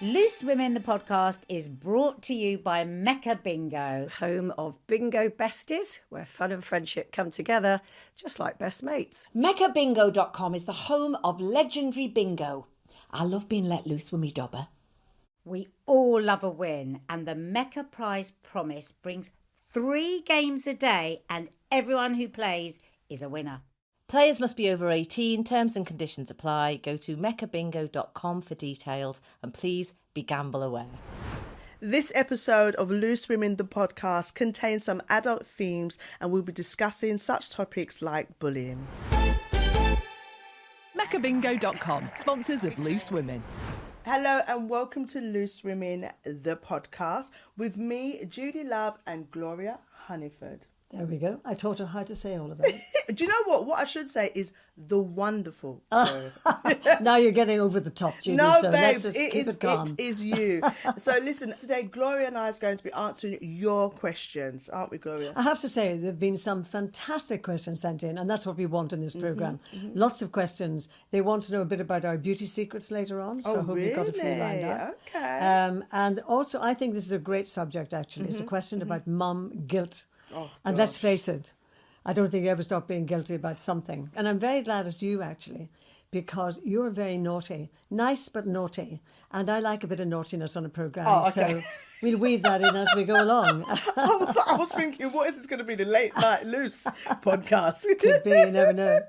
Loose Women, the podcast, is brought to you by Mecca Bingo. Home of bingo besties, where fun and friendship come together, just like best mates. MeccaBingo.com is the home of legendary bingo. I love being let loose with me dobber. We all love a win, and the Mecca Prize Promise brings 3 games a day, and everyone who plays is a winner. Players must be over 18. Terms and conditions apply. Go to meccabingo.com for details, and please be gamble aware. This episode of Loose Women, the podcast, contains some adult themes, and we'll be discussing such topics like bullying. meccabingo.com, sponsors of Loose Women. Hello and welcome to Loose Women, the podcast, with me, Judi Love, and Gloria Hunniford. There we go. I taught her how to say all of that. Do you know what? What I should say is the wonderful. Now you're getting over the top, Judi, No, so babes, let's just keep it calm. It is you. So listen, today Gloria and I is going to be answering your questions, aren't we, Gloria? I have to say, there have been some fantastic questions sent in, and that's what we want in this programme. Lots of questions. They want to know a bit about our beauty secrets later on, so I hope you've got a few lined up. Okay. And also, I think this is a great subject, actually. It's a question about mum guilt. Oh, and let's face it, I don't think you ever stop being guilty about something. And I'm very glad it's you, actually, because you're very naughty. Nice, but naughty. And I like a bit of naughtiness on a programme. Oh, okay. So we'll weave that in as we go along. I was thinking, what is this going to be, the Late Night Loose podcast? Could be, you never know.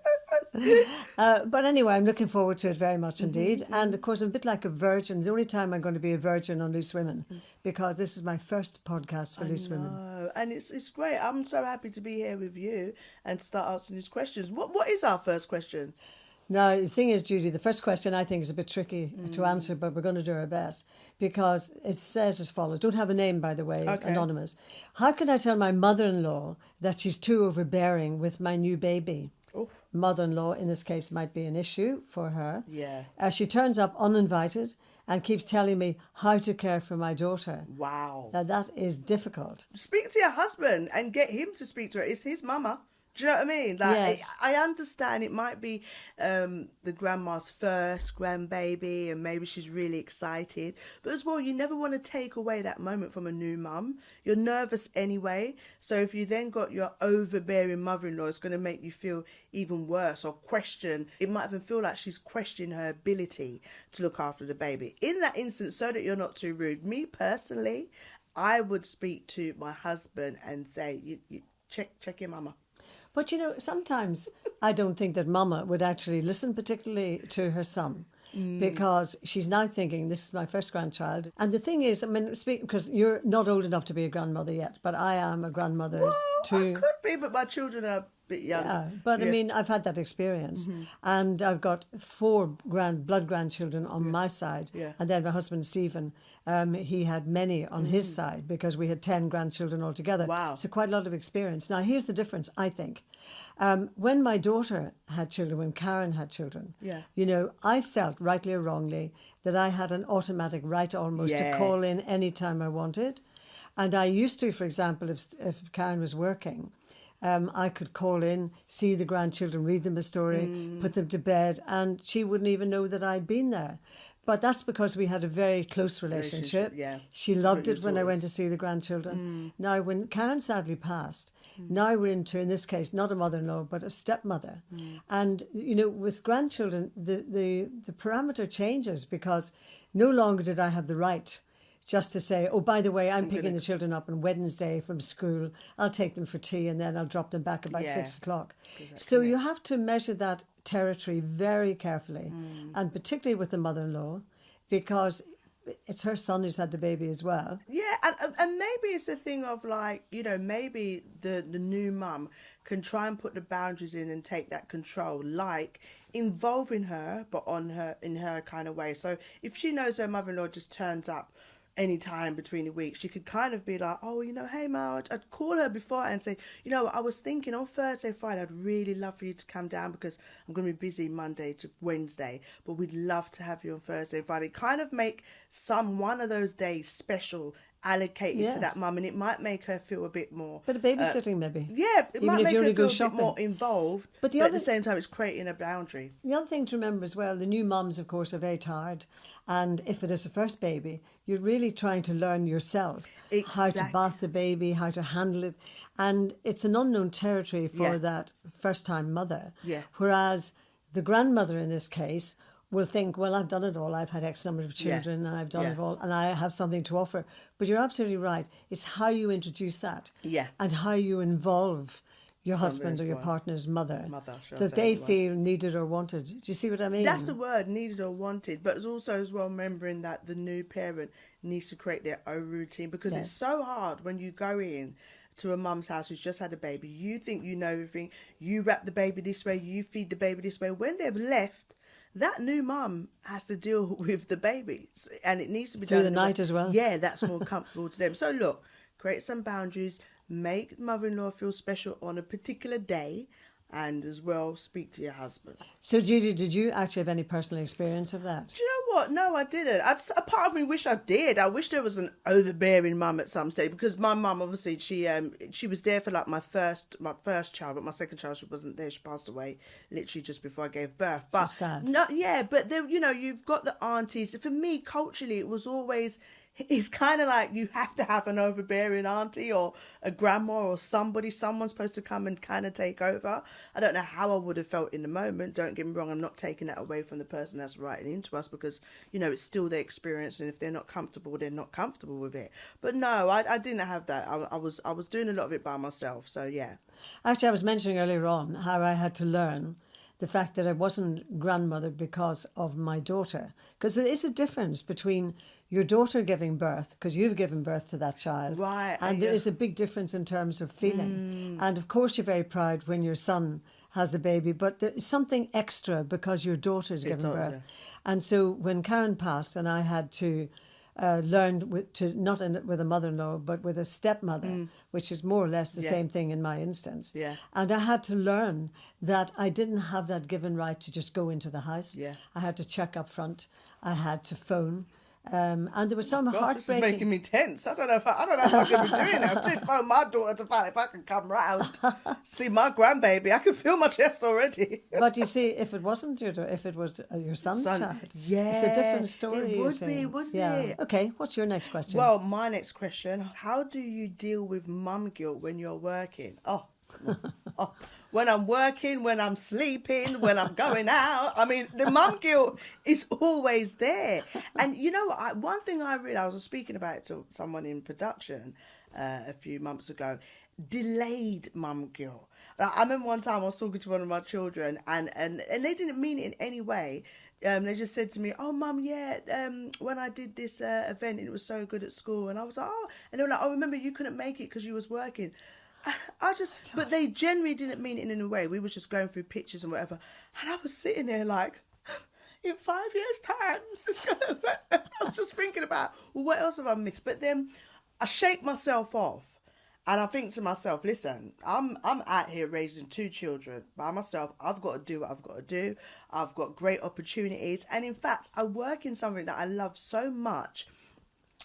But anyway, I'm looking forward to it very much indeed. And of course, I'm a bit like a virgin. It's the only time I'm going to be a virgin on Loose Women, because this is my first podcast for Loose Women. And it's great. I'm so happy to be here with you and start answering these questions. What is our first question? Now, the thing is, Judi, the first question I think is a bit tricky to answer, but we're going to do our best, because it says as follows. Don't have a name, by the way, it's anonymous. How can I tell my mother-in-law that she's too overbearing with my new baby? Oh. Mother-in-law, in this case, might be an issue for her. Yeah. She turns up uninvited and keeps telling me how to care for my daughter. Wow. Now, that is difficult. Speak to your husband and get him to speak to her. It's his mama. Do you know what I mean? Like, Yes. I understand it might be the grandma's first grandbaby and maybe she's really excited. But as well, you never want to take away that moment from a new mum. You're nervous anyway. So if you then got your overbearing mother-in-law, it's going to make you feel even worse or question. It might even feel like she's questioning her ability to look after the baby. In that instance, so that you're not too rude, me personally, I would speak to my husband and say, you check your mama. But, you know, sometimes I don't think that mama would actually listen particularly to her son, because she's now thinking, this is my first grandchild. And the thing is, I mean, because you're not old enough to be a grandmother yet, but I am a grandmother too. I could be, but my children are a bit young. Yeah, but I mean, I've had that experience. And I've got 4 blood grandchildren on my side. Yeah. And then my husband, Stephen, he had many on his side, because we had 10 grandchildren altogether. Wow. So quite a lot of experience. Now, here's the difference, I think. When my daughter had children, when Karen had children, you know, I felt, rightly or wrongly, that I had an automatic right almost to call in any time I wanted. And I used to, for example, if Karen was working, I could call in, see the grandchildren, read them a story, put them to bed, and she wouldn't even know that I'd been there. But that's because we had a very close relationship. Yeah. She loved it when I went to see the grandchildren. Now, when Karen sadly passed, now we're into, in this case, not a mother-in-law, but a stepmother. And, you know, with grandchildren, the parameter changes, because no longer did I have the right just to say, oh, by the way, I'm picking the children up on Wednesday from school. I'll take them for tea and then I'll drop them back about 6 o'clock. So you have to measure that territory very carefully, and particularly with the mother-in-law, because it's her son who's had the baby as well. Yeah, and maybe it's a thing of like, you know, maybe the new mum can try and put the boundaries in and take that control, like involving her, but in her kind of way. So if she knows her mother-in-law just turns up any time between the weeks, she could kind of be like, oh, you know, hey, Ma, I'd call her before and say, you know, I was thinking on Thursday, Friday, I'd really love for you to come down because I'm going to be busy Monday to Wednesday, but we'd love to have you on Thursday and Friday. Kind of make one of those days special allocated to that Yes. mum, and it might make her feel a bit more. But a babysitting maybe. Yeah, it Even might if make you her only go feel a bit more shopping. involved. But the at other- the same time, it's creating a boundary. The other thing to remember as well, the new mums, of course, are very tired. And if it is a first baby, you're really trying to learn yourself how to Exactly. bath the baby, how to handle it. And it's an unknown territory for Yeah. that first-time mother. Yeah. Whereas the grandmother in this case will think, well, I've done it all. I've had X number of children and I've done it all and I have something to offer. But you're absolutely right. It's how you introduce that Yeah. and how you involve your Somebody husband or as your well. partner's mother Shall I that say they the word? feel needed or wanted. Do you see what I mean? That's the word, needed or wanted. But it's also as well remembering that the new parent needs to create their own routine, because it's so hard when you go in to a mum's house who's just had a baby. You think you know everything. You wrap the baby this way. You feed the baby this way. When they've left, that new mum has to deal with the baby, and it needs to be Through done the in a way- night as well. Yeah, that's more comfortable to them. So look, create some boundaries. Make mother-in-law feel special on a particular day, and as well speak to your husband. So, Judy, did you actually have any personal experience of that? Do you know what? No, I didn't. A part of me wish I did. I wish there was an overbearing mum at some stage, because my mum, obviously, she was there for like my first child, but my second child, she wasn't there. She passed away literally just before I gave birth. But sad. no, yeah, but there, you've got the aunties. For me, culturally, it was always. It's kind of like you have to have an overbearing auntie or a grandma or someone's supposed to come and kind of take over. I don't know how I would have felt in the moment. Don't get me wrong, I'm not taking that away from the person that's writing into us, because, it's still their experience, and if they're not comfortable, they're not comfortable with it. But no, I didn't have that. I was doing a lot of it by myself, so yeah. Actually, I was mentioning earlier on how I had to learn the fact that I wasn't grandmother because of my daughter. Because there is a difference between your daughter giving birth, because you've given birth to that child. Right, And there is a big difference in terms of feeling. And of course, you're very proud when your son has the baby, but there's something extra because your daughter's given birth. And so when Karen passed, and I had to learn with a mother-in-law, but with a stepmother, which is more or less the same thing in my instance. Yeah. And I had to learn that I didn't have that given right to just go into the house. Yeah. I had to check up front. I had to phone. And there was some God, this is heartbreaking. making me tense. I don't know if I can be doing that. I did phone my daughter to find if I can come round, see my grandbaby. I can feel my chest already. But you see, if it wasn't your daughter, if it was your son's child, it's a different story. it you would see. be, wouldn't yeah. it? Okay, what's your next question? Well, my next question: how do you deal with mum guilt when you're working? Oh, when I'm working, when I'm sleeping, when I'm going out. I mean, the mum guilt is always there. And you know what? One thing I realised, I was speaking about it to someone in production a few months ago, delayed mum guilt. I remember one time I was talking to one of my children, and they didn't mean it in any way. They just said to me, "Oh, mum, yeah, when I did this event, it was so good at school." And I was like, "Oh," and they were like, "Oh, remember you couldn't make it because you was working." But they generally didn't mean it in a way. We were just going through pictures and whatever. And I was sitting there like, in 5 years' time, I was just thinking about, well, what else have I missed? But then I shake myself off. And I think to myself, listen, I'm out here raising 2 children by myself. I've got to do what I've got to do. I've got great opportunities. And in fact, I work in something that I love so much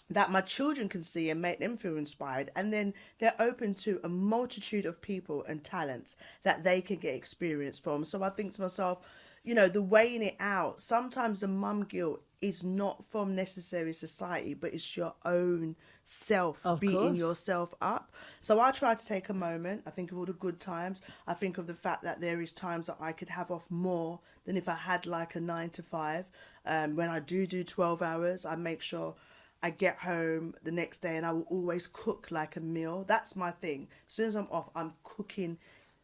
that my children can see and make them feel inspired, and then they're open to a multitude of people and talents that they can get experience from. So I think to myself, the weighing it out, sometimes the mum guilt is not from necessary society, but it's your own self beating yourself up. So I try to take a moment. I think of all the good times. I think of the fact that there is times that I could have off more than if I had like a 9 to 5. When I do 12 hours, I make sure I get home the next day, and I will always cook like a meal. That's my thing. As soon as I'm off, I'm cooking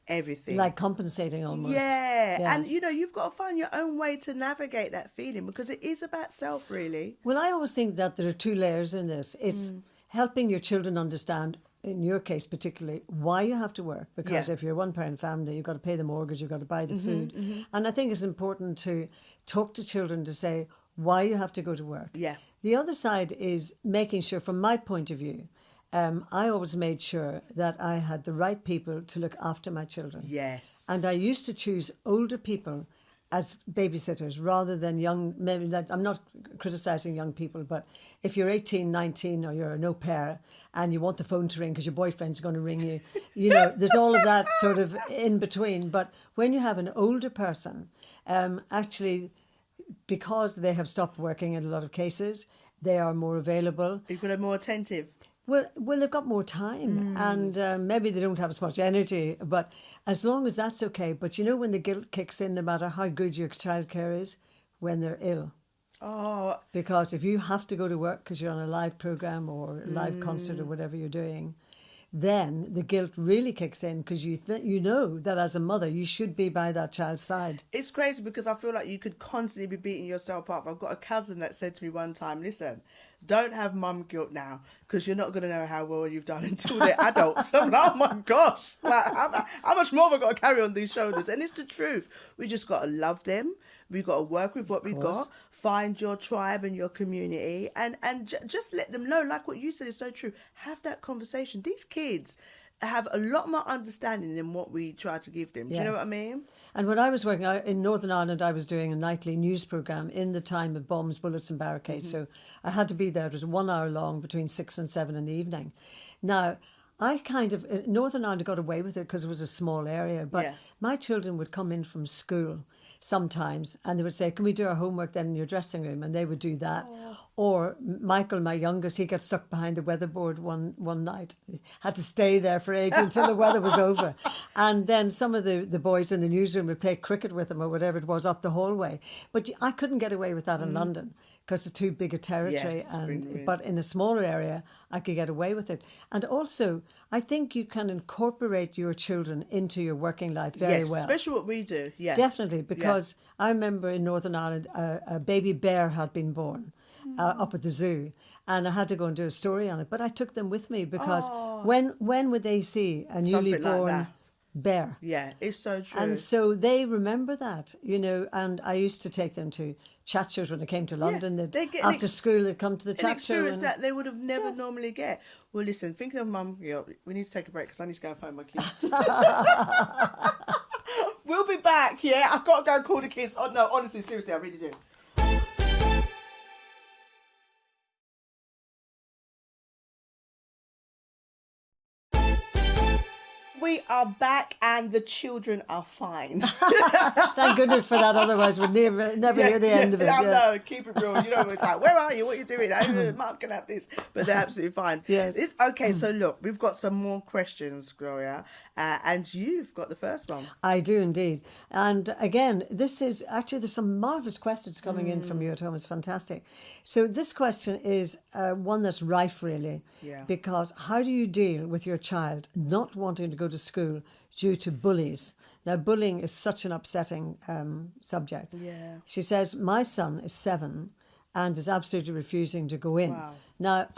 everything. Like compensating almost. Yeah. Yes. And, you've got to find your own way to navigate that feeling, because it is about self, really. Well, I always think that there are 2 layers in this. It's helping your children understand, in your case particularly, why you have to work. Because if you're a one-parent family, you've got to pay the mortgage, you've got to buy the food. And I think it's important to talk to children to say why you have to go to work. Yeah. The other side is making sure, from my point of view, I always made sure that I had the right people to look after my children. Yes. And I used to choose older people as babysitters rather than young, maybe that, I'm not criticizing young people, but if you're 18, 19 or you're an au pair and you want the phone to ring because your boyfriend's going to ring you, you know, there's all of that sort of in between. But when you have an older person, actually, because they have stopped working in a lot of cases, they are more available. People are more attentive. Well, they've got more time and maybe they don't have as much energy, but as long as that's okay. But you know when the guilt kicks in, no matter how good your childcare is, when they're ill. Oh. Because if you have to go to work because you're on a live program or a live concert or whatever you're doing, then the guilt really kicks in because you know that as a mother you should be by that child's side. It's crazy because I feel like you could constantly be beating yourself up. I've got a cousin that said to me one time, listen, don't have mum guilt now because you're not going to know how well you've done until they're adults. I'm like, oh my gosh, like, how much more have I got to carry on these shoulders? And it's the truth. We just got to love them. We've got to work with what we've got, find your tribe and your community, and just let them know, like what you said is so true. Have that conversation. These kids have a lot more understanding than what we try to give them. Do you know what I mean? And when I was working in Northern Ireland, I was doing a nightly news programme in the time of bombs, bullets and barricades. So I had to be there. It was 1 hour long between 6 and 7 in the evening. Now, I kind of, Northern Ireland got away with it because it was a small area, but my children would come in from school sometimes and they would say, can we do our homework then in your dressing room? And they would do that. Or Michael, my youngest, he got stuck behind the weatherboard one night. He had to stay there for ages until the weather was over. And then some of the boys in the newsroom would play cricket with him or whatever it was up the hallway. But I couldn't get away with that in London because it's too big a territory. But in a smaller area, I could get away with it. And also, I think you can incorporate your children into your working life very well. Especially what we do. Yeah, definitely, because I remember in Northern Ireland, a baby bear had been born up at the zoo, and I had to go and do a story on it. But I took them with me because when would they see a newly born bear? Yeah, it's so true. And so they remember that, you know. And I used to take them to chat shows when they came to London. After school, they'd come to the chat show. Experience that they would have never normally get. Well, listen, thinking of mum, we need to take a break because I need to go and find my kids. We'll be back, yeah? I've got to go and call the kids. Oh, no, honestly, seriously, I really do. We are back and the children are fine. Thank goodness for that. Otherwise, we'd never hear the end of it. I know, keep it real. You know, it's like, where are you? What are you doing? Mum can have this. But they're absolutely fine. Yes. Okay, so look, we've got some more questions, Gloria. And you've got the first one. I do indeed. And again, this is actually, there's some marvellous questions coming in from you at home. It's fantastic. So this question is one that's rife, really. Yeah. Because how do you deal with your child not wanting to go to school due to bullies? Now, bullying is such an upsetting subject. Yeah. She says, my son is 7 and is absolutely refusing to go in. Wow. Now,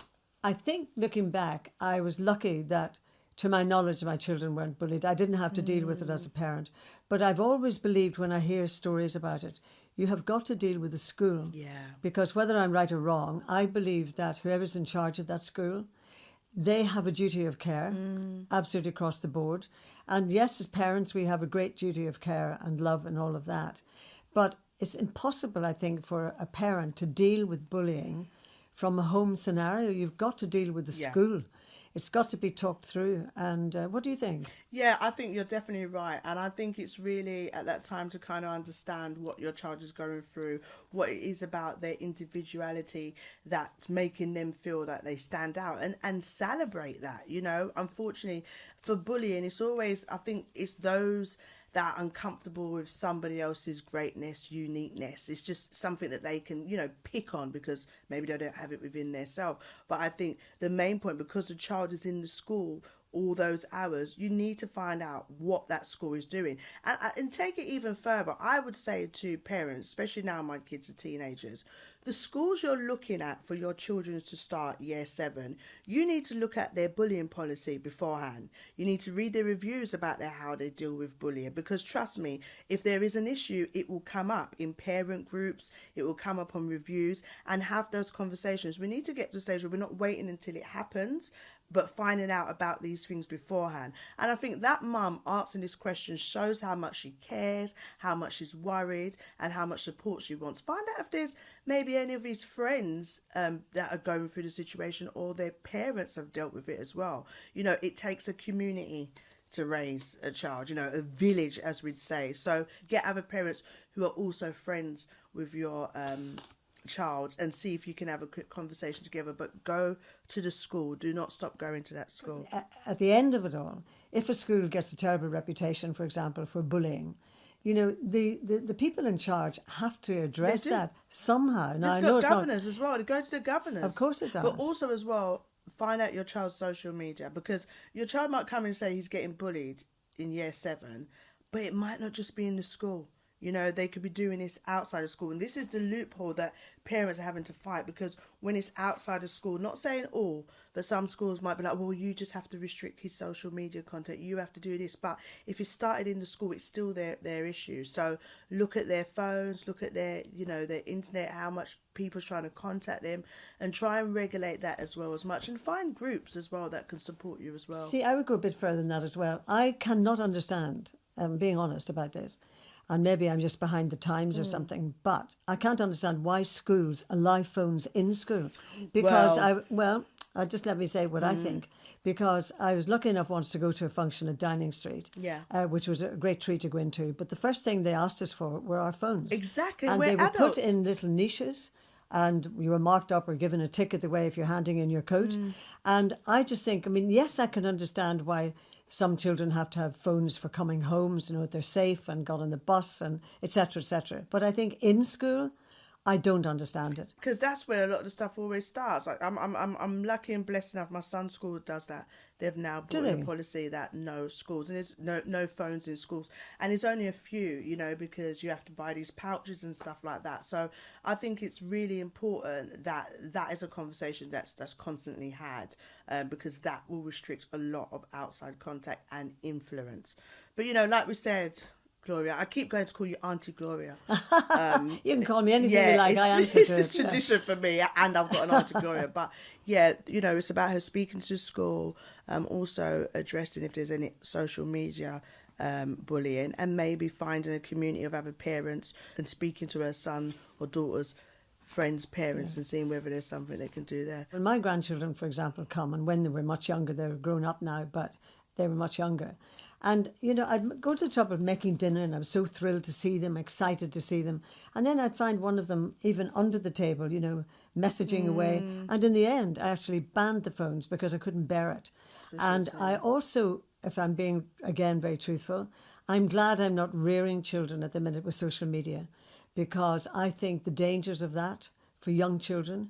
I think looking back, I was lucky that, to my knowledge, my children weren't bullied. I didn't have to deal with it as a parent. But I've always believed when I hear stories about it, you have got to deal with the school. Yeah. Because whether I'm right or wrong, I believe that whoever's in charge of that school, they have a duty of care, absolutely across the board. And yes, as parents, we have a great duty of care and love and all of that. But it's impossible, I think, for a parent to deal with bullying from a home scenario. You've got to deal with the school. It's got to be talked through. And what do you think? Yeah, I think you're definitely right. And I think it's really at that time to kind of understand what your child is going through, what it is about their individuality that's making them feel that they stand out, and celebrate that. You know, unfortunately for bullying, it's always, I think it's those that are uncomfortable with somebody else's greatness, uniqueness. It's just something that they can, you know, pick on because maybe they don't have it within their self. But I think the main point, because the child is in the school all those hours, you need to find out what that school is doing. And take it even further, I would say to parents, especially now my kids are teenagers, the schools you're looking at for your children to start year 7, you need to look at their bullying policy beforehand. You need to read the reviews about how they deal with bullying, because trust me, if there is an issue, it will come up in parent groups, it will come up on reviews, and have those conversations. We need to get to the stage where we're not waiting until it happens, but finding out about these things beforehand. And I think that mum answering this question shows how much she cares, how much she's worried, and how much support she wants. Find out if there's maybe any of his friends that are going through the situation, or their parents have dealt with it as well. You know, it takes a community to raise a child, you know, a village, as we'd say. So get other parents who are also friends with your child and see if you can have a quick conversation together. But go to the school. Do not stop going to that school. At the end of it all, if a school gets a terrible reputation, for example, for bullying, you know, the people in charge have to address that somehow. Now, I know it's it's governors as well. It goes to the governors. Of course it does. But also as well, find out your child's social media, because your child might come and say he's getting bullied in year 7, but it might not just be in the school. You know, they could be doing this outside of school. And this is the loophole that parents are having to fight, because when it's outside of school, not saying all, but some schools might be like, well, you just have to restrict his social media content. You have to do this. But if it started in the school, it's still their issue. So look at their phones, look at their, you know, their internet, how much people's trying to contact them, and try and regulate that as well as much. And find groups as well that can support you as well. See, I would go a bit further than that as well. I cannot understand, being honest about this, and maybe I'm just behind the times or something, but I can't understand why schools allow phones in school. Because just let me say what I think. Because I was lucky enough once to go to a function at Downing Street, which was a great treat to go into. But the first thing they asked us for were our phones. Exactly, and we're they were adults. put in little niches, and you were marked up or given a ticket the way if you're handing in your coat. And I just think, I mean, yes, I can understand why some children have to have phones for coming home, so you know they're safe and got on the bus and etc., etc. But I think in school, I don't understand it. Because that's where a lot of the stuff always starts. Like I'm lucky and blessed enough. My son's school does that. They've now brought in a policy that no schools, and there's no phones in schools, and it's only a few, you know, because you have to buy these pouches and stuff like that. So I think it's really important that is a conversation that's constantly had, because that will restrict a lot of outside contact and influence. But you know, like we said, Gloria, I keep going to call you Auntie Gloria. You can call me anything you like. I answer it's to just it. tradition for me, and I've got an Auntie Gloria. But yeah, you know, it's about her speaking to school, also addressing if there's any social media bullying, and maybe finding a community of other parents and speaking to her son or daughter's friends' parents and seeing whether there's something they can do there. When my grandchildren, for example, come, and when they were much younger, they're grown up now, but they were much younger. And, you know, I'd go to the trouble of making dinner, and I was so thrilled to see them, excited to see them. And then I'd find one of them even under the table, you know, messaging away. And in the end, I actually banned the phones because I couldn't bear it. And I also, if I'm being, again, very truthful, I'm glad I'm not rearing children at the minute with social media, because I think the dangers of that for young children,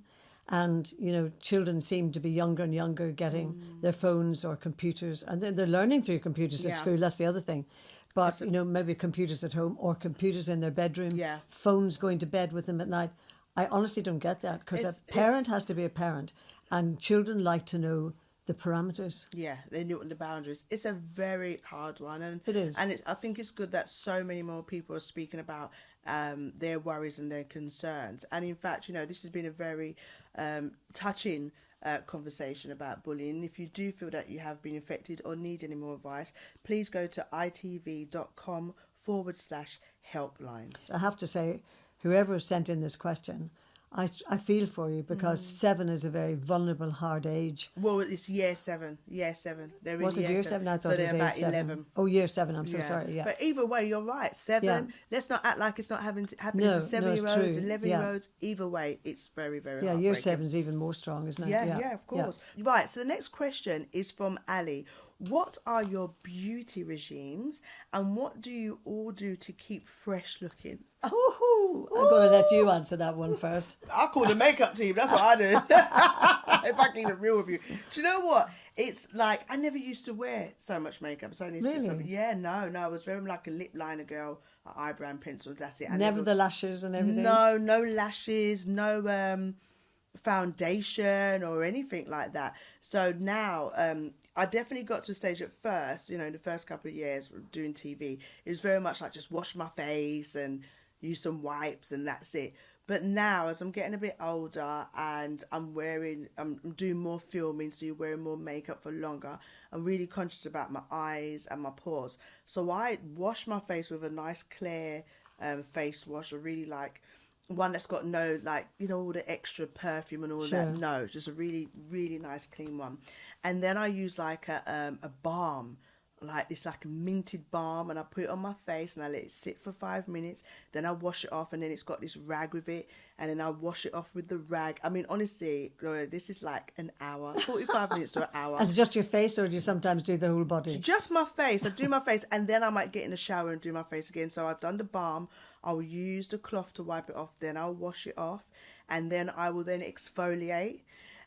and, you know, children seem to be younger and younger getting their phones or computers, and they're learning through computers at school, that's the other thing. But, you know, maybe computers at home or computers in their bedroom, phones going to bed with them at night. I honestly don't get that, because a parent has to be a parent, and children like to know the parameters. Yeah, they knew the boundaries. It's a very hard one, and it is. And I think it's good that so many more people are speaking about their worries and their concerns. And in fact, you know, this has been a very touching conversation about bullying. If you do feel that you have been affected or need any more advice, please go to itv.com/helplines. I have to say, whoever sent in this question, I feel for you, because 7 is a very vulnerable, hard age. Well, it's year 7. They're in Was it year 7? I thought so it was they're about 7. 11. Oh, year 7. I'm so sorry. Yeah. But either way, you're right. 7. Let's not act like it's not happening to 7-year-olds, 11-year-olds. Either way, it's very, very Yeah, heartbreaking. year 7 is even more strong, isn't it? Yeah, of course. Yeah. Right, so the next question is from Ali. What are your beauty regimes, and what do you all do to keep fresh looking? Oh, I'm going to let you answer that one first. I call the makeup team. That's what I do. If I can keep it real with you. Do you know what? It's like, I never used to wear so much makeup. It's only Really? Yeah, no. I was very like a lip liner girl, an eyebrow and pencils. That's it. Never the lashes and everything? No lashes, no foundation or anything like that. So now I definitely got to a stage at first, you know, in the first couple of years doing TV, it was very much like just wash my face and use some wipes and that's it. But now, as I'm getting a bit older and I'm doing more filming, so you're wearing more makeup for longer, I'm really conscious about my eyes and my pores. So I wash my face with a nice clear face wash. I really like one that's got no, like, you know, all the extra perfume and all that. No, just a really, really nice clean one. And then I use like a balm, like this like a minted balm, and I put it on my face and I let it sit for 5 minutes. Then I wash it off, and then it's got this rag with it, and then I wash it off with the rag. I mean, honestly, Gloria, this is like an hour, 45 minutes to an hour. Is it just your face, or do you sometimes do the whole body? Just my face. I do my face, and then I might get in the shower and do my face again. So I've done the balm. I'll use the cloth to wipe it off. Then I'll wash it off, and then I will then exfoliate,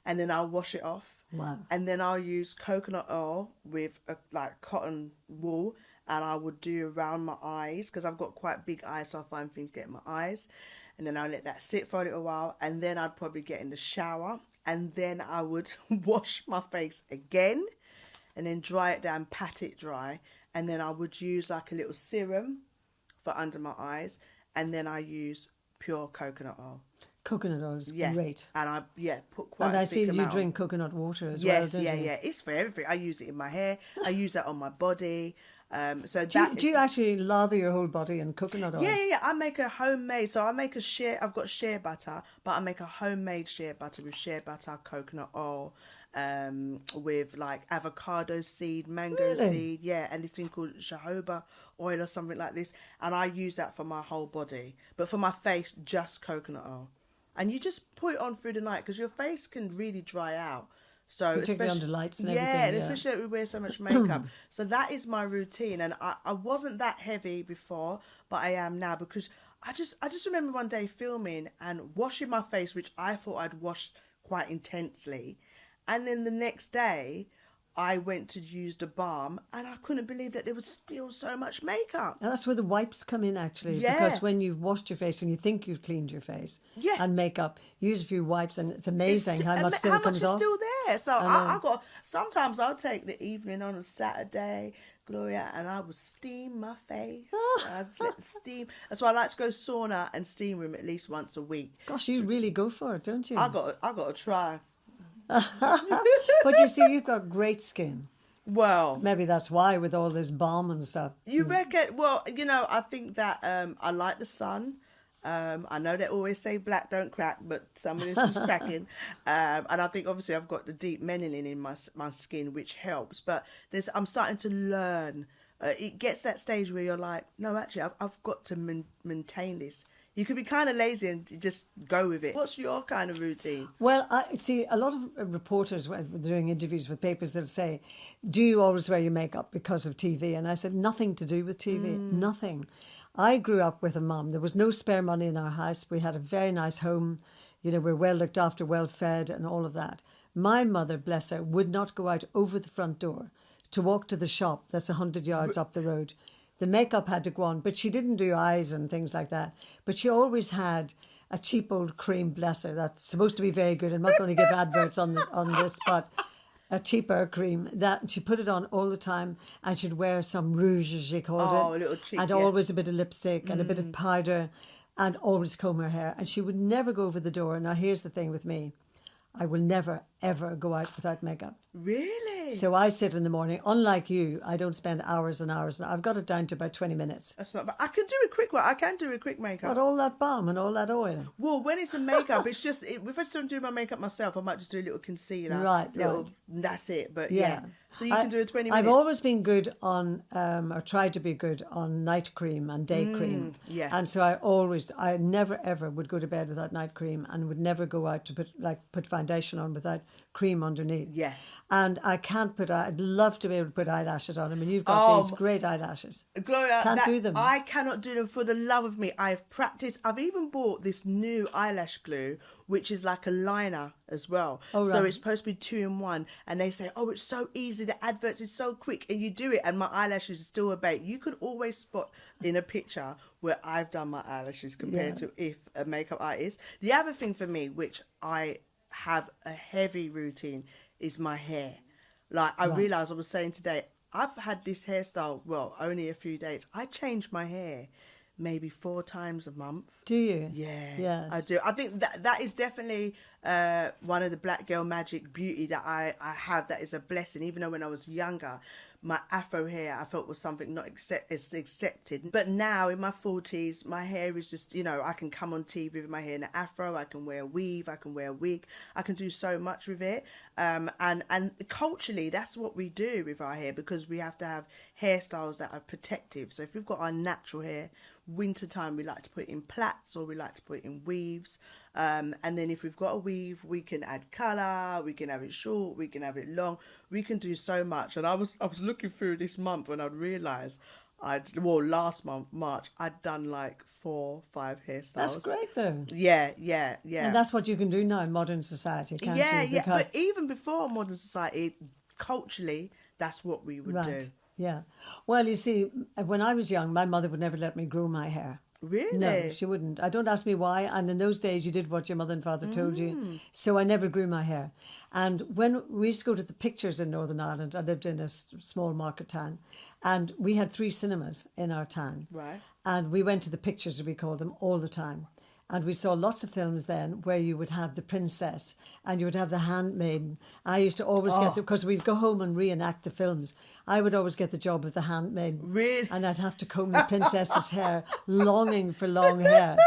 and then I'll wash it off. Wow. And then I'll use coconut oil with a like cotton wool, and I would do around my eyes because I've got quite big eyes, so I find things get in my eyes. And then I'll let that sit for a little while, and then I'd probably get in the shower, and then I would wash my face again, and then dry it down, pat it dry, and then I would use like a little serum for under my eyes, and then I use pure coconut oil. Coconut oil is Yeah. great. And I put quite And a I big see that you amount. drink coconut water as Yes, well, don't you? yeah. It's for everything. I use it in my hair. I use that on my body. So Do you actually lather your whole body in coconut oil? Yeah. I make a homemade. So I make I've got shea butter, but I make a homemade shea butter with shea butter, coconut oil, with like avocado seed, mango seed, and this thing called jojoba oil or something like this. And I use that for my whole body, but for my face, just coconut oil. And you just put it on through the night because your face can really dry out. So particularly under lights and everything. Yeah, and especially that we wear so much makeup. So that is my routine, and I wasn't that heavy before, but I am now because I just remember one day filming and washing my face, which I thought I'd washed quite intensely, and then the next day I went to use the balm, and I couldn't believe that there was still so much makeup. And that's where the wipes come in, actually. Yeah. Because when you've washed your face and you think you've cleaned your face and makeup, use a few wipes, and it's amazing how much still comes off. How much is still there? So I got, sometimes I'll take the evening on a Saturday, Gloria, and I will steam my face. I just let the steam. That's why I like to go sauna and steam room at least once a week. Gosh, you really go for it, don't you? I got to try. But you see, you've got great skin. Well, Maybe that's why, with all this balm and stuff. you reckon? Well, you know, I think that I like the sun. I know they always say black don't crack, but some of this is cracking. And I think obviously I've got the deep melanin in my skin, which helps. But I'm starting to learn. It gets that stage where you're like, no, actually, I've got to maintain this. You could be kind of lazy and just go with it. What's your kind of routine? Well, I see a lot of reporters, when they're doing interviews with papers, they'll say, do you always wear your makeup because of TV? And I said, nothing to do with TV, nothing. I grew up with a mum. There was no spare money in our house. We had a very nice home. You know, we're well looked after, well fed and all of that. My mother, bless her, would not go out over the front door to walk to the shop that's 100 yards up the road. The makeup had to go on, but she didn't do eyes and things like that. But she always had a cheap old cream, bless her, that's supposed to be very good. I'm not going to give adverts on this, but a cheaper cream. That she put it on all the time, and she'd wear some rouge, as she called it. Oh, a little cheap, and always a bit of lipstick and a bit of powder, and always comb her hair. And she would never go over the door. Now, here's the thing with me. I will never, ever go out without makeup. Really? So I sit in the morning. Unlike you, I don't spend hours and hours. I've got it down to about 20 minutes. That's not bad. I can do a quick one. I can do a quick makeup. But all that balm and all that oil. Well, when it's a makeup, it's just, if I just don't do my makeup myself, I might just do a little concealer. Right. That's it. But yeah. So you can do a 20 minutes. I've always been good on, or tried to be good on night cream and day cream. Yeah. And so I never ever would go to bed without night cream, and would never go out to put foundation on without cream underneath. Yeah. And I'd love to be able to put eyelashes on. I mean, you've got these great eyelashes. Gloria, Can't do them. I cannot do them for the love of me. I've practiced. I've even bought this new eyelash glue, which is like a liner as well. Oh, right. So it's supposed to be 2-in-1. And they say, oh, it's so easy. The adverts is so quick. And you do it, and my eyelashes are still a bait. You could always spot in a picture where I've done my eyelashes compared to if a makeup artist. The other thing for me, which I have a heavy routine, is my hair. Like, I realised, I was saying today, I've had this hairstyle, well, only a few days. I changed my hair maybe 4 times a month. Do you? Yeah, Yes. I do. I think that is definitely one of the black girl magic beauty that I have. That is a blessing. Even though when I was younger, my afro hair I felt was something not accepted. But now in my 40s, my hair is just, I can come on TV with my hair in an afro. I can wear a weave. I can wear a wig. I can do so much with it. And culturally, that's what we do with our hair, because we have to have hairstyles that are protective. So if we've got our natural hair, wintertime we like to put it in plaits, or we like to put it in weaves. And then if we've got a weave, we can add colour, we can have it short, we can have it long, we can do so much. And I was looking through this month when I realised last month, March, I'd done like 4, 5 hairstyles. That's great though. Yeah. And that's what you can do now in modern society, can't you? Yeah. But even before modern society, culturally, that's what we would do. Yeah. Well, you see, when I was young, my mother would never let me grow my hair. Really? No, she wouldn't. Don't ask me why. And in those days, you did what your mother and father told you. So I never grew my hair. And when we used to go to the pictures in Northern Ireland, I lived in a small market town, and we had 3 cinemas in our town. Right. And we went to the pictures, as we called them, all the time. And we saw lots of films then where you would have the princess and you would have the handmaiden. I used to always get because we'd go home and reenact the films. I would always get the job of the handmaiden. Really? And I'd have to comb the princess's hair, longing for long hair.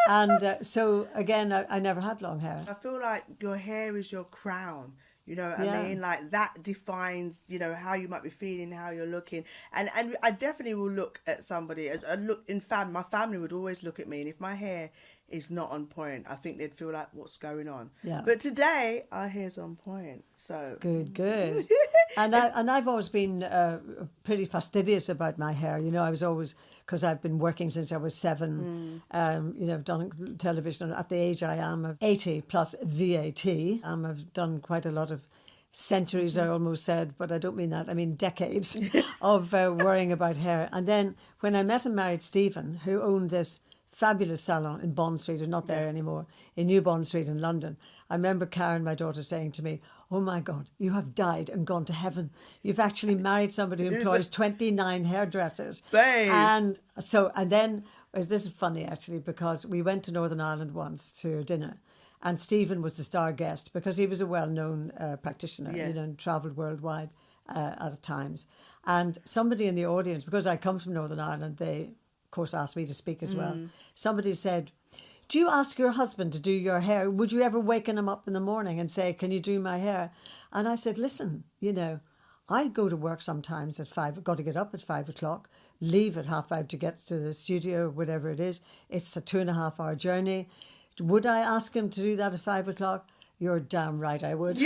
And so, again, I never had long hair. I feel like your hair is your crown. You know what I mean? Like that defines, how you might be feeling, how you're looking. And I definitely will look at somebody. My family would always look at me. And if my hair is not on point, I think they'd feel like, what's going on? Yeah. But today, our hair's on point. So Good. And I've always been pretty fastidious about my hair. I was always, because I've been working since I was 7. I've done television at the age I am of 80 plus VAT. I've done quite a lot of centuries, I almost said, but I don't mean that. I mean decades of worrying about hair. And then when I met and married Stephen, who owned this fabulous salon in Bond Street, or not there anymore, in New Bond Street in London, I remember Karen, my daughter, saying to me, "Oh my God, you have died and gone to heaven. You've actually married somebody who employs 29 hairdressers." Babe. And then, this is funny actually, because we went to Northern Ireland once to dinner, and Stephen was the star guest because he was a well-known practitioner, and travelled worldwide at times. And somebody in the audience, because I come from Northern Ireland, they, of course, asked me to speak as well. Somebody said, "Do you ask your husband to do your hair? Would you ever waken him up in the morning and say, 'Can you do my hair?'" And I said, "Listen, I go to work sometimes at 5. I've got to get up at 5 o'clock, leave at 5:30 to get to the studio, whatever it is. It's a 2.5-hour journey. Would I ask him to do that at 5 o'clock? You're damn right I would."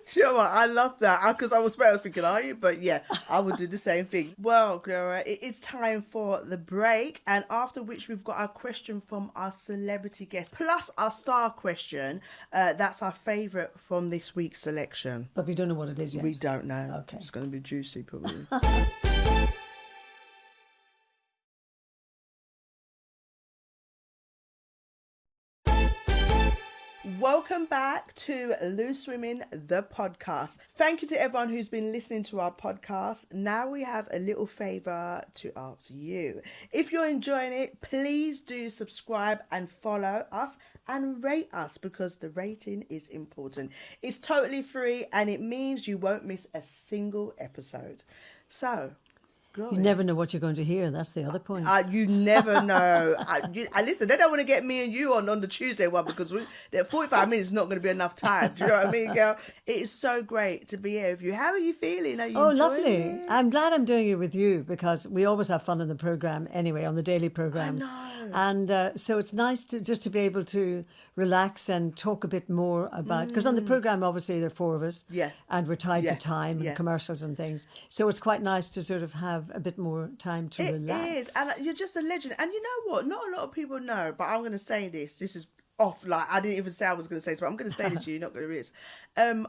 Sure, I love that, because I was thinking, are you? But yeah, I would do the same thing. Well, Gloria, it's time for the break, and after which we've got our question from our celebrity guest, plus our star question. That's our favourite from this week's selection. But we don't know what it is yet. We don't know. Okay. It's going to be juicy, probably. Welcome back to Loose Women, the podcast. Thank you to everyone who's been listening to our podcast. Now we have a little favour to ask you. If you're enjoying it, please do subscribe and follow us and rate us, because the rating is important. It's totally free and it means you won't miss a single episode. So, Gloria. You never know what you're going to hear. That's the other point. You never know. Listen, they don't want to get me and you on the Tuesday one, because that 45 minutes is not going to be enough time. Do you know what I mean, girl? It is so great to be here with you. How are you feeling? Are you enjoying lovely. it? I'm glad I'm doing it with you, because we always have fun in the programme anyway, on the daily programmes. I know. And so it's nice to be able to relax and talk a bit more about, because on the programme obviously there are 4 of us, and we're tied to time and commercials and things, so it's quite nice to sort of have a bit more time to relax. It is, and you're just a legend. And you know what, not a lot of people know, but I'm going to say this is off, like I didn't even say I was going to say this, but I'm going to say this to you, you're not going to read this.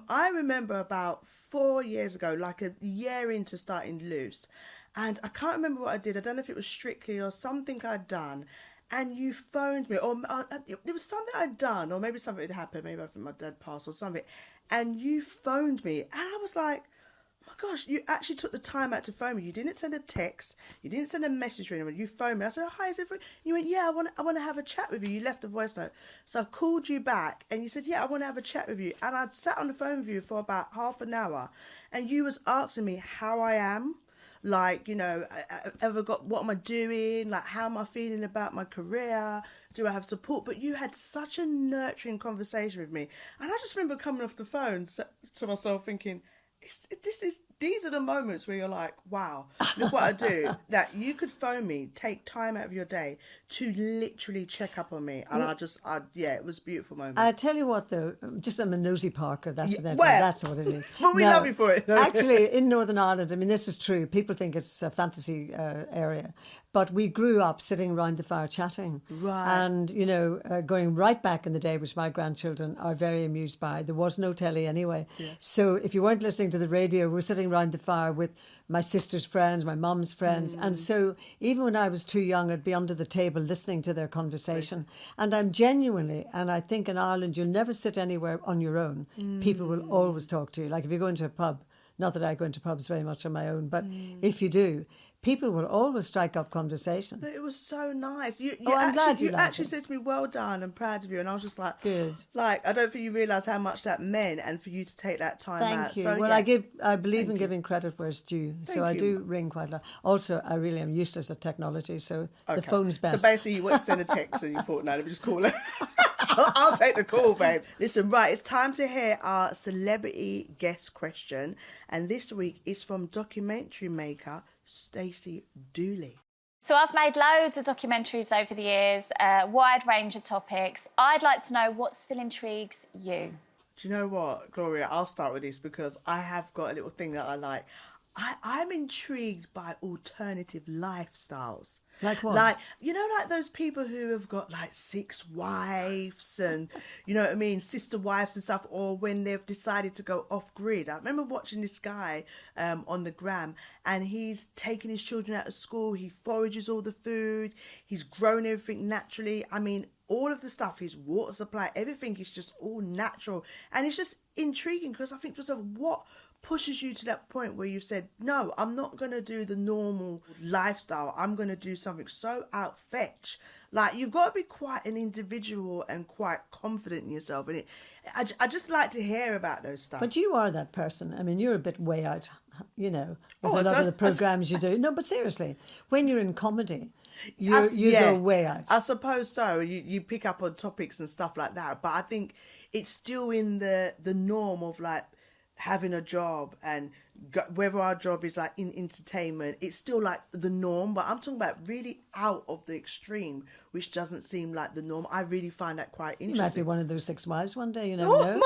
I remember about 4 years ago, like a year into starting Loose, and I can't remember what I did. I don't know if it was Strictly or something I'd done, and you phoned me, or it was something I'd done, or maybe something had happened, maybe I think my dad passed or something, and you phoned me, and I was like, oh my gosh, you actually took the time out to phone me. You didn't send a text. You didn't send a message to anyone. You phoned me. I said, oh, hi, is it free? You went, yeah, I want to have a chat with you. You left a voice note. So I called you back and you said, yeah, I want to have a chat with you. And I'd sat on the phone with you for about half an hour and you was asking me how I am. Like, you know, what am I doing? Like, how am I feeling about my career? Do I have support? But you had such a nurturing conversation with me. And I just remember coming off the phone to myself thinking, these are the moments where you're like, wow, look what I do. That you could phone me, take time out of your day to literally check up on me. And it was a beautiful moment. I tell you what, though, just I'm a nosy Parker. That's what it is. Well, we love you for it. Actually, in Northern Ireland, I mean, this is true. People think it's a fantasy area. But we grew up sitting around the fire chatting. Right. And, you know, going right back in the day, which my grandchildren are very amused by. There was no telly anyway. Yeah. So if you weren't listening to the radio, we were sitting around the fire with my sister's friends, my mum's friends. And so even when I was too young, I'd be under the table listening to their conversation. And I'm genuinely, and I think in Ireland, you'll never sit anywhere on your own. People will always talk to you. Like if you go into a pub, not that I go into pubs very much on my own, but if you do, people will always strike up conversation. But it was so nice. I'm glad you actually said to me, well done, I'm proud of you. And I was just like, good. Like, I don't think you realise how much that meant and for you to take that time out. Thank you. So, well, I believe in giving credit where it's due. So I do ring quite a lot. Also, I really am useless at technology, so the phone's best. So basically you went to send a text and you thought, no, let me just call her. I'll take the call, babe. Listen, right, it's time to hear our celebrity guest question. And this week is from documentary maker Stacey Dooley. So I've made loads of documentaries over the years, a wide range of topics. I'd like to know what still intrigues you. Do you know what, Gloria? I'll start with this because I have got a little thing that I like. I'm intrigued by alternative lifestyles. Like what? Like, you know, like those people who have got like 6 wives and, you know what I mean, sister wives and stuff, or when they've decided to go off grid. I remember watching this guy on the gram and he's taking his children out of school. He forages all the food. He's grown everything naturally. I mean, all of the stuff, his water supply, everything is just all natural. And it's just intriguing because I think to myself, what pushes you to that point where you've said, no, I'm not going to do the normal lifestyle. I'm going to do something so outfetch. Like, you've got to be quite an individual and quite confident in yourself. And I just like to hear about those stuff. But you are that person. I mean, you're a bit way out, you know, with a lot of the programmes you do. No, but seriously, when you're in comedy, you go way out. I suppose so. You pick up on topics and stuff like that. But I think it's still in the norm of like, having a job and whether our job is like in entertainment, it's still like the norm. But I'm talking about really out of the extreme, which doesn't seem like the norm. I really find that quite interesting. You might be one of those 6 wives one day, you never know.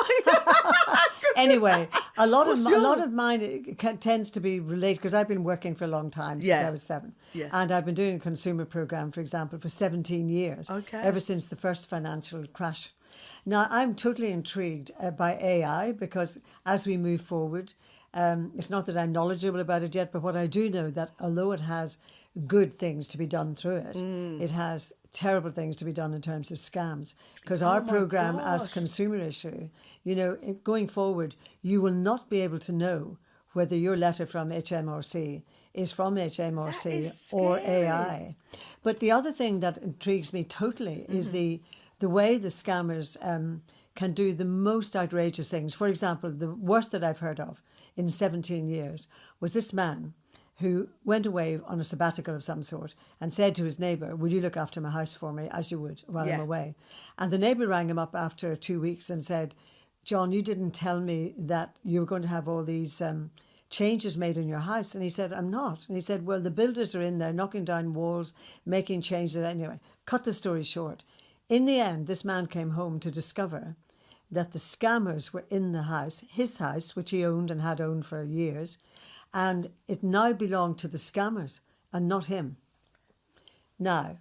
Anyway, a lot of mine tends to be related because I've been working for a long time, since I was 7. Yeah. And I've been doing a consumer program, for example, for 17 years. Okay. Ever since the first financial crash. Now, I'm totally intrigued by AI because as we move forward, it's not that I'm knowledgeable about it yet, but what I do know that although it has good things to be done through it, it has terrible things to be done in terms of scams. Because our program as Consumer Issue, you know, going forward, you will not be able to know whether your letter from HMRC is from HMRC or AI. But the other thing that intrigues me totally is the way the scammers can do the most outrageous things. For example, the worst that I've heard of in 17 years was this man who went away on a sabbatical of some sort and said to his neighbour, would you look after my house for me, as you would while I'm away? And the neighbour rang him up after 2 weeks and said, John, you didn't tell me that you were going to have all these changes made in your house. And he said, I'm not. And he said, well, the builders are in there knocking down walls, making changes. Anyway, cut the story short. In the end, this man came home to discover that the scammers were in the house, his house, which he owned and had owned for years, and it now belonged to the scammers and not him. Now,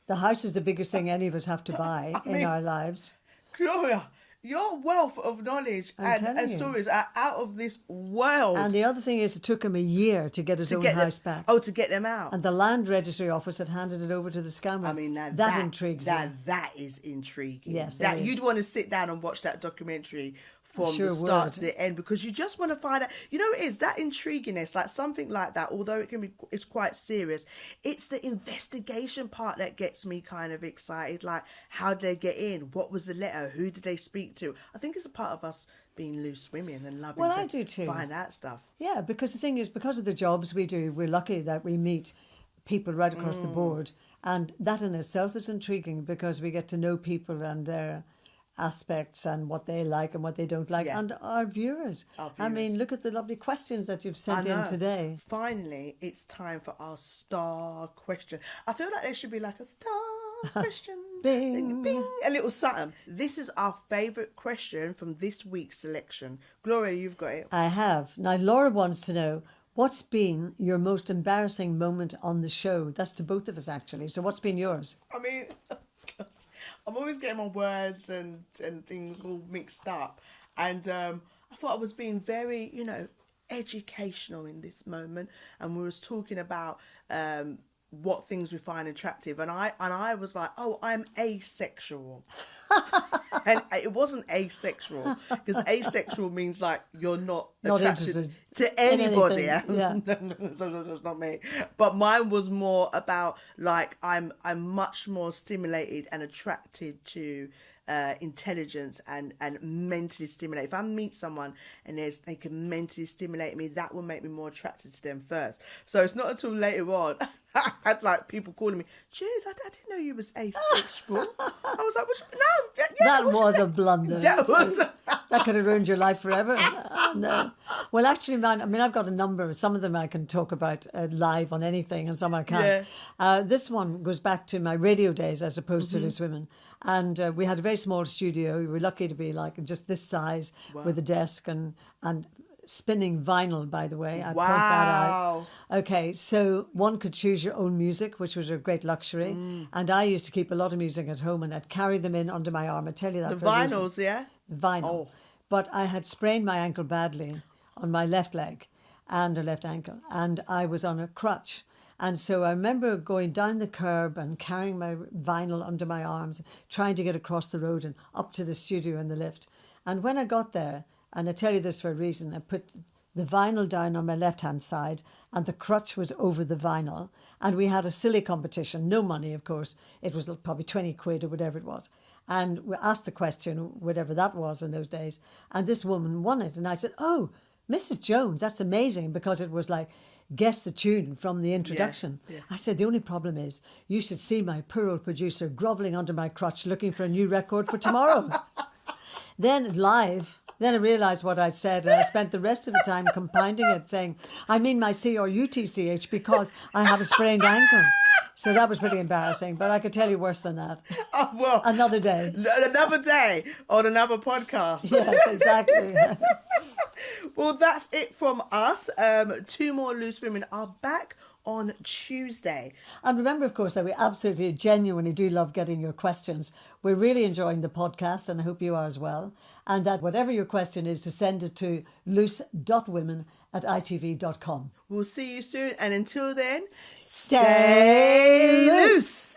the house is the biggest thing any of us have to buy in our lives. Gloria, your wealth of knowledge and stories are out of this world. And the other thing is, it took him a year to get his own house back. Oh, to get them out. And the land registry office had handed it over to the scammer. I mean, that intrigues me. That is intriguing. Yes, that you'd want to sit down and watch that documentary from Sure the start would. to the end, because you just want to find out, you know, it is that intriguiness, like something like that, although it's quite serious, it's the investigation part that gets me kind of excited. Like, how did they get in? What was the letter? Who did they speak to? I think it's a part of us being loose women and loving Well, to I do too. find out stuff. Yeah, because the thing is, because of the jobs we do, we're lucky that we meet people right across the board. And that in itself is intriguing, because we get to know people and their aspects and what they like and what they don't like. Yeah. And our viewers. I mean, look at the lovely questions that you've sent in today. Finally, it's time for our star question. I feel like there should be like a star question. Bing. Bing, a little something. This is our favourite question from this week's selection. Gloria, you've got it. I have. Now, Laura wants to know, what's been your most embarrassing moment on the show? That's to both of us, actually. So what's been yours? I mean, I'm always getting my words and things all mixed up. And I thought I was being very, you know, educational in this moment. And we was talking about what things we find attractive. And I was like, oh, I'm asexual. And it wasn't asexual, because asexual means like you're not interested to anybody. Yeah. That's not me. But mine was more about like I'm much more stimulated and attracted to intelligence and mentally stimulated. If I meet someone and they can mentally stimulate me, that will make me more attracted to them first. So it's not until later on I had like people calling me, "Jeez, I didn't know you was asexual." I was like, That was a blunder. That was That could have ruined your life forever. No. Well, actually, man, I mean, I've got a number. Some of them I can talk about live on anything, and some I can't. This one goes back to my radio days as opposed to Loose Women. And we had a very small studio. We were lucky to be like just this size with a desk and spinning vinyl, by the way. I point that out. Okay, so one could choose your own music, which was a great luxury. And I used to keep a lot of music at home, and I'd carry them in under my arm. I tell you that. The vinyls, yeah? The vinyl. Oh. But I had sprained my ankle badly on my left leg and a left ankle, and I was on a crutch. And so I remember going down the curb and carrying my vinyl under my arms, trying to get across the road and up to the studio in the lift. And when I got there, and I tell you this for a reason, I put the vinyl down on my left-hand side and the crutch was over the vinyl. And we had a silly competition, no money, of course. It was probably 20 quid or whatever it was. And we asked the question, whatever that was in those days. And this woman won it. And I said, "Oh, Mrs. Jones, that's amazing," because it was like, guess the tune from the introduction. Yeah. I said, "The only problem is you should see my poor old producer grovelling under my crutch looking for a new record for tomorrow." Then I realised what I'd said, and I spent the rest of the time compounding it, saying, "I mean my CRUTCH because I have a sprained ankle." So that was pretty embarrassing, but I could tell you worse than that. Oh, well, another day on another podcast. Yes, exactly. Well, that's it from us. 2 more Loose Women are back on Tuesday. And remember, of course, that we absolutely, genuinely do love getting your questions. We're really enjoying the podcast, and I hope you are as well. And that whatever your question is, to send it to loose.women@itv.com. We'll see you soon. And until then, stay loose.